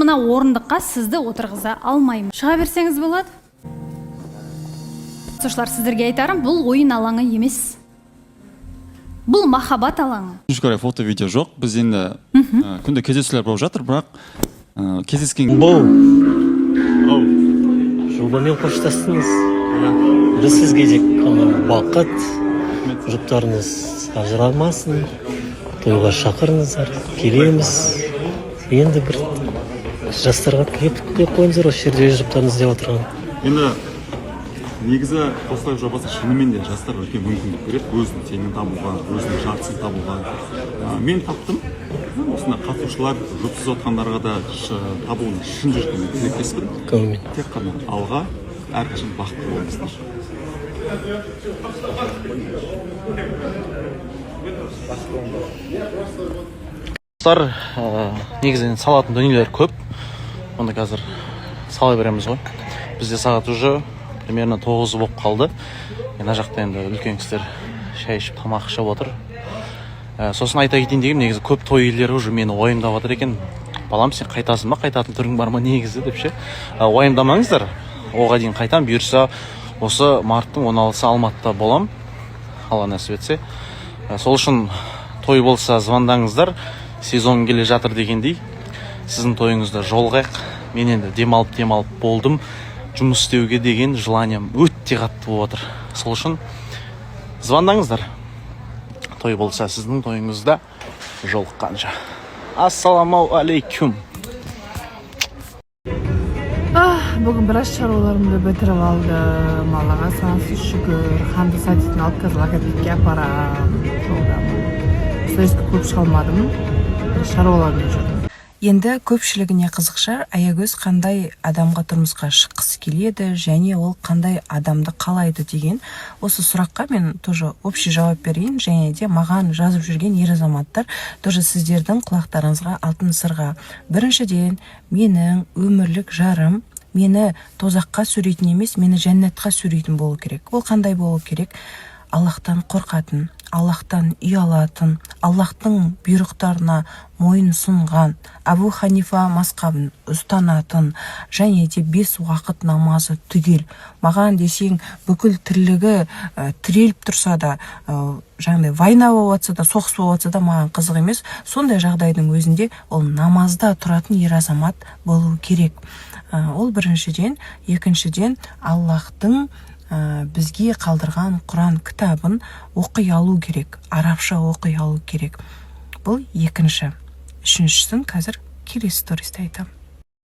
мына орындыққа сізді отырғыза алмаймын. Шыға берсеңіз болады. Қатысушылар, сіздерге айтарым, бұл ойын алаңы емес. Бұл махаббат алаңы. Өкінішке орай фото видео жоқ. Біз енді күнде кездесулер болып жатыр, бірақ кездескен жобамен қоштастыңыз. Біз сізге де бақыт, жұптарыңыз ажырамасын, тойға шақырыңыздар, келеміз. Енді бір жастарға кеп қойыңыздар, осы жерде жұптарыңыз деп отырған. енді негізі осылай жобасы шынымен де жастарға үлкен мүмкіндік береді, өзінің теңін табуға, өзінің жартысын табуға. Мен таптым, осында қатысушылар жұпсыз отқандарға да табуын шын жүргенмен тілектеспін. Көңілмен. Тек қана алға, әрқашан бақытты болыңыздар. Достар, негізінен салатын дүниелер көп. Оны қазір сала береміз ғой. Бізде сағат уже примерно 9 болып қалды. Мына жақта енді үлкен кісілер шай ішіп тамақ ішіп отыр. Сосын айта кетейін дегенім, негізі көп той иелері уже мені уайымдап отыр екен. Балам, сен қайтасың ба, қайтатын түрің бар ма негізі деп ше. Уайымдамаңыздар. Оға дейін қайтам, бұйырса осы марттың 16-сы Алматыда болам. Алла нәсіп етсе. Сол үшін той болса звондаңыздар. Сезон келе жатыр дегендей. Сіздің тойыңызда жолғайық. Мен енді демалып болдым. Жұмыс істеуге деген желаниям өтте қатты болып отыр. Сол үшін звондаңыздар. Той болса сіздің тойыңызда жолыққанша. Ассаламу алейкум. Бүгін біраз шаруаларымды бітіріп алдым. Аллаға сансыз шүкір. Ханды сатитін алып қазір логопедке апарам. Сөзді көп шығалмадым. Шаруаларымды жүрдім. Енді көпшілігіне қызықшар, аягөз қандай адамға тұрмысқа шыққысы келеді және ол қандай адамды қалайды деген осы сұраққа мен тоже общий жауап берейін, және де маған жазып жүрген ер азаматтар тоже сіздердің құлақтарыңызға алтын сырға. Біріншіден, менің өмірлік жарым мені тозаққа сүйрейтін емес, мені жәннатқа сүйрейтін болу керек. Ол қандай болу керек? Аллахтан қорқатын, Аллахтан ұялатын, Аллахтың бұйрықтарына мойын сұнған, Абу Ханифа мазхабын ұстанатын, және де 5 уақыт намазы түгел. Маған десең бүкіл тірлігі тіреліп тұрса да, жаңағыдай война болып жатса да, соғыс болып жатса да маған қызық емес. Сондай жағдайдың өзінде ол намазда тұратын ер азамат болу керек. Ол біріншіден, екіншіден Аллахтың бізге қалдырған Құран кітабын оқи алу керек, арабша оқи алу керек. Бұл екінші. Үшіншісін қазір келесі стористе айтамын.